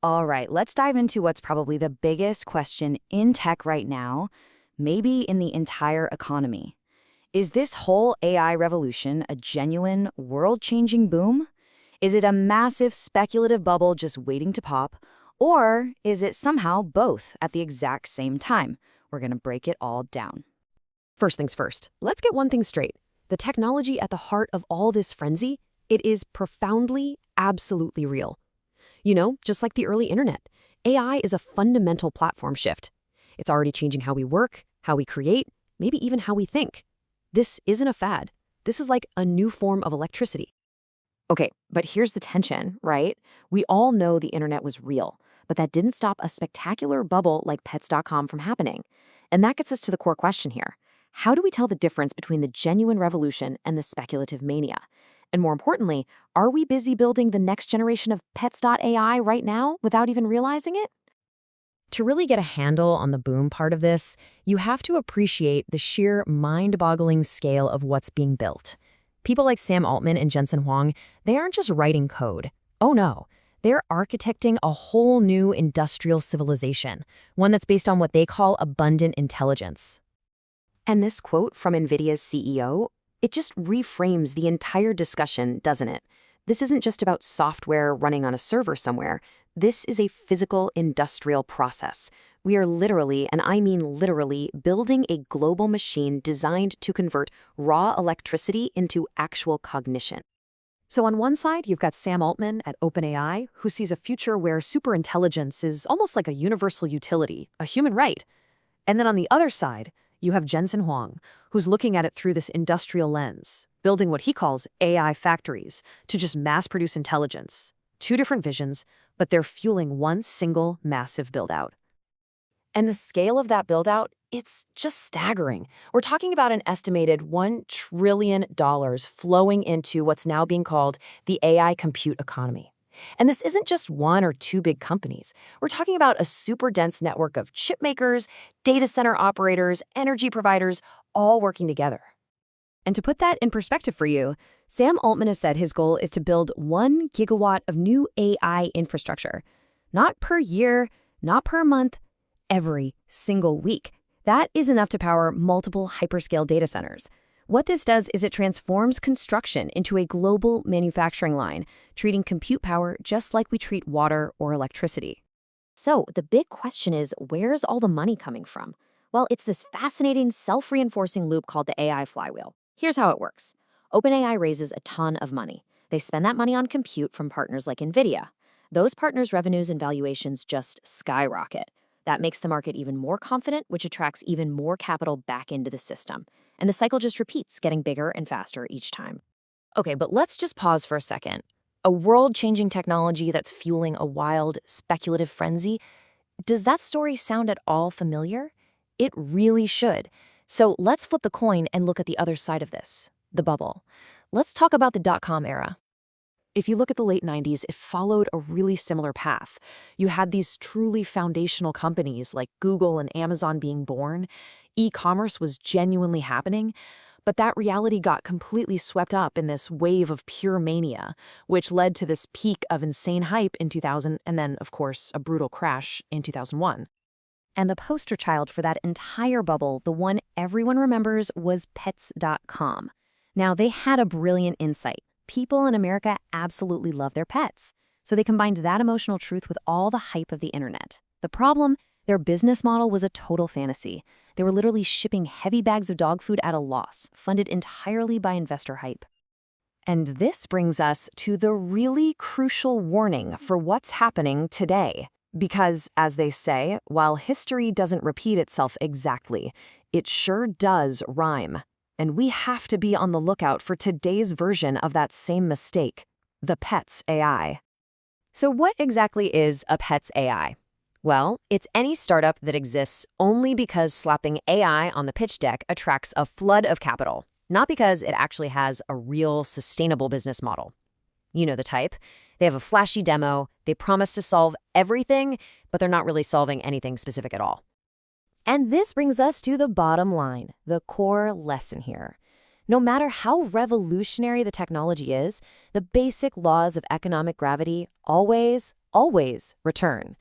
All right, let's dive into what's probably the biggest question in tech right now, maybe in the entire economy. Is this whole AI revolution a genuine, world-changing boom? Is it a massive speculative bubble just waiting to pop? Or is it somehow both at the exact same time? We're going to break it all down. First things first, let's get one thing straight. The technology at the heart of all this frenzy, it is profoundly, absolutely real. Just like the early internet, AI is a fundamental platform shift. It's already changing how we work, how we create, maybe even how we think. This isn't a fad. This is like a new form of electricity. Okay, but here's the tension, right? We all know the internet was real, but that didn't stop a spectacular bubble like pets.com from happening. And that gets us to the core question here. How do we tell the difference between the genuine revolution and the speculative mania? And more importantly, are we busy building the next generation of pets.ai right now without even realizing it? To really get a handle on the boom part of this, you have to appreciate the sheer mind-boggling scale of what's being built. People like Sam Altman and Jensen Huang, they aren't just writing code. Oh no, they're architecting a whole new industrial civilization, one that's based on what they call abundant intelligence. And this quote from Nvidia's CEO, it just reframes the entire discussion, doesn't it? This isn't just about software running on a server somewhere. This is a physical industrial process. We are literally, and I mean literally, building a global machine designed to convert raw electricity into actual cognition. So on one side, you've got Sam Altman at OpenAI, who sees a future where superintelligence is almost like a universal utility, a human right. And then on the other side, you have Jensen Huang, who's looking at it through this industrial lens, building what he calls AI factories to just mass-produce intelligence. Two different visions, but they're fueling one single massive build-out. And the scale of that build-out, it's just staggering. We're talking about an estimated $1 trillion flowing into what's now being called the AI compute economy. And this isn't just one or two big companies. We're talking about a super dense network of chip makers, data center operators, energy providers, all working together. And to put that in perspective for you, Sam Altman has said his goal is to build 1 gigawatt of new AI infrastructure. Not per year, not per month, every single week. That is enough to power multiple hyperscale data centers. What this does is it transforms construction into a global manufacturing line, treating compute power just like we treat water or electricity. So the big question is, where's all the money coming from? Well, it's this fascinating self-reinforcing loop called the AI flywheel. Here's how it works. OpenAI raises a ton of money. They spend that money on compute from partners like Nvidia. Those partners' revenues and valuations just skyrocket. That makes the market even more confident, which attracts even more capital back into the system. And the cycle just repeats, getting bigger and faster each time. Okay, but let's just pause for a second. A world-changing technology that's fueling a wild, speculative frenzy. Does that story sound at all familiar? It really should. So let's flip the coin and look at the other side of this, the bubble. Let's talk about the dot-com era. If you look at the late 90s, it followed a really similar path. You had these truly foundational companies like Google and Amazon being born. E-commerce was genuinely happening, but that reality got completely swept up in this wave of pure mania, which led to this peak of insane hype in 2000 and then, of course, a brutal crash in 2001. And the poster child for that entire bubble, the one everyone remembers, was pets.com. Now, they had a brilliant insight. People in America absolutely love their pets. So they combined that emotional truth with all the hype of the internet. The problem? Their business model was a total fantasy. They were literally shipping heavy bags of dog food at a loss, funded entirely by investor hype. And this brings us to the really crucial warning for what's happening today. Because, as they say, while history doesn't repeat itself exactly, it sure does rhyme. And we have to be on the lookout for today's version of that same mistake, the Pets AI. So what exactly is a Pets AI? Well, it's any startup that exists only because slapping AI on the pitch deck attracts a flood of capital, not because it actually has a real sustainable business model. You know the type. They have a flashy demo, they promise to solve everything, but they're not really solving anything specific at all. And this brings us to the bottom line, the core lesson here. No matter how revolutionary the technology is, the basic laws of economic gravity always return.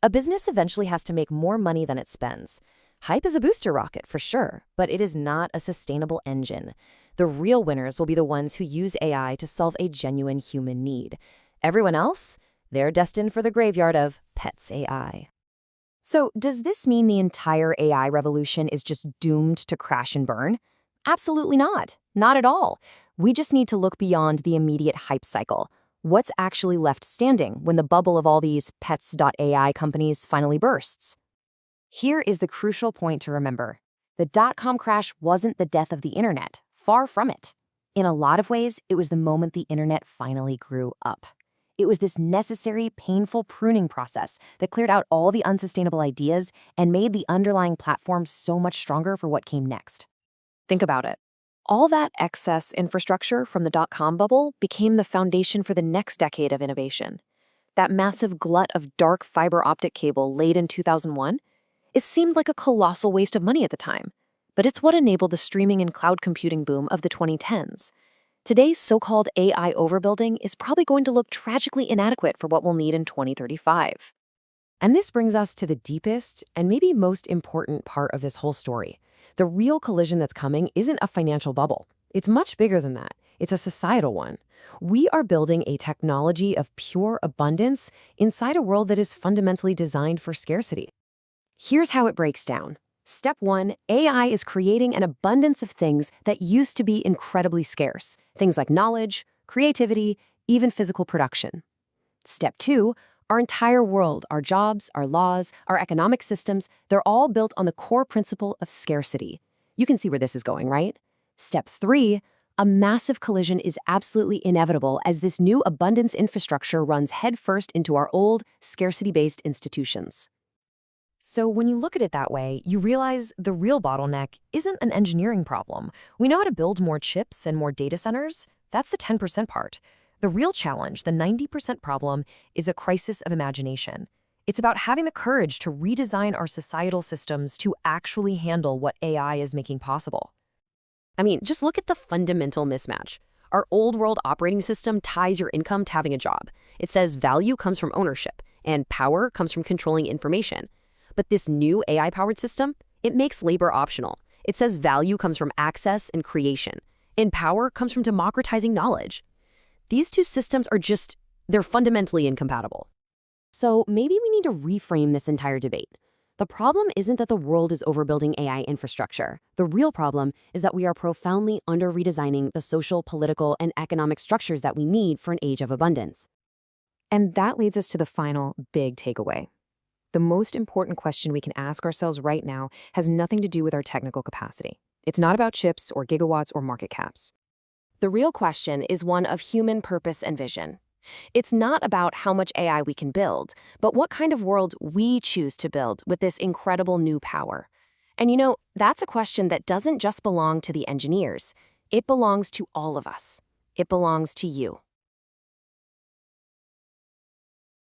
A business eventually has to make more money than it spends. Hype is a booster rocket, for sure, but it is not a sustainable engine. The real winners will be the ones who use AI to solve a genuine human need. Everyone else? They're destined for the graveyard of pets AI. So, does this mean the entire AI revolution is just doomed to crash and burn? Absolutely not. Not at all. We just need to look beyond the immediate hype cycle. What's actually left standing when the bubble of all these pets.ai companies finally bursts? Here is the crucial point to remember. The dot-com crash wasn't the death of the internet. Far from it. In a lot of ways, it was the moment the internet finally grew up. It was this necessary, painful pruning process that cleared out all the unsustainable ideas and made the underlying platform so much stronger for what came next. Think about it. All that excess infrastructure from the dot-com bubble became the foundation for the next decade of innovation. That massive glut of dark fiber optic cable laid in 2001, it seemed like a colossal waste of money at the time, but it's what enabled the streaming and cloud computing boom of the 2010s. Today's so-called AI overbuilding is probably going to look tragically inadequate for what we'll need in 2035. And this brings us to the deepest and maybe most important part of this whole story. The real collision that's coming isn't a financial bubble. It's much bigger than that. It's a societal one. We are building a technology of pure abundance inside a world that is fundamentally designed for scarcity. Here's how it breaks down. Step 1, AI is creating an abundance of things that used to be incredibly scarce. Things like knowledge, creativity, even physical production. Step 2, our entire world, our jobs, our laws, our economic systems, they're all built on the core principle of scarcity. You can see where this is going, right? Step 3, a massive collision is absolutely inevitable as this new abundance infrastructure runs headfirst into our old, scarcity-based institutions. So when you look at it that way, you realize the real bottleneck isn't an engineering problem. We know how to build more chips and more data centers. That's the 10% part. The real challenge, the 90% problem, is a crisis of imagination. It's about having the courage to redesign our societal systems to actually handle what AI is making possible. I mean, just look at the fundamental mismatch. Our old world operating system ties your income to having a job. It says value comes from ownership, and power comes from controlling information. But this new AI-powered system, it makes labor optional. It says value comes from access and creation, and power comes from democratizing knowledge. These two systems are they're fundamentally incompatible. So maybe we need to reframe this entire debate. The problem isn't that the world is overbuilding AI infrastructure. The real problem is that we are profoundly under-redesigning the social, political, and economic structures that we need for an age of abundance. And that leads us to the final big takeaway. The most important question we can ask ourselves right now has nothing to do with our technical capacity. It's not about chips or gigawatts or market caps. The real question is one of human purpose and vision. It's not about how much AI we can build, but what kind of world we choose to build with this incredible new power. And that's a question that doesn't just belong to the engineers. It belongs to all of us. It belongs to you.